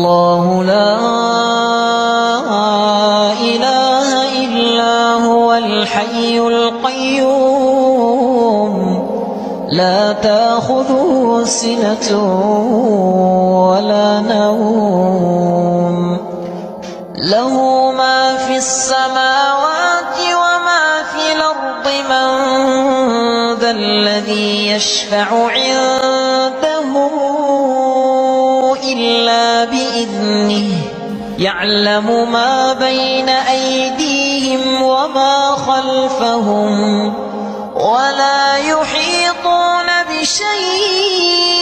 الله لا إله إلا هو الحي القيوم لا تأخذه سنة ولا نوم له ما في السماوات وما في الأرض من ذا الذي يشفع عنده إلا بإذنه يعلم ما بين أيديهم وما خلفهم ولا يحيطون بشيء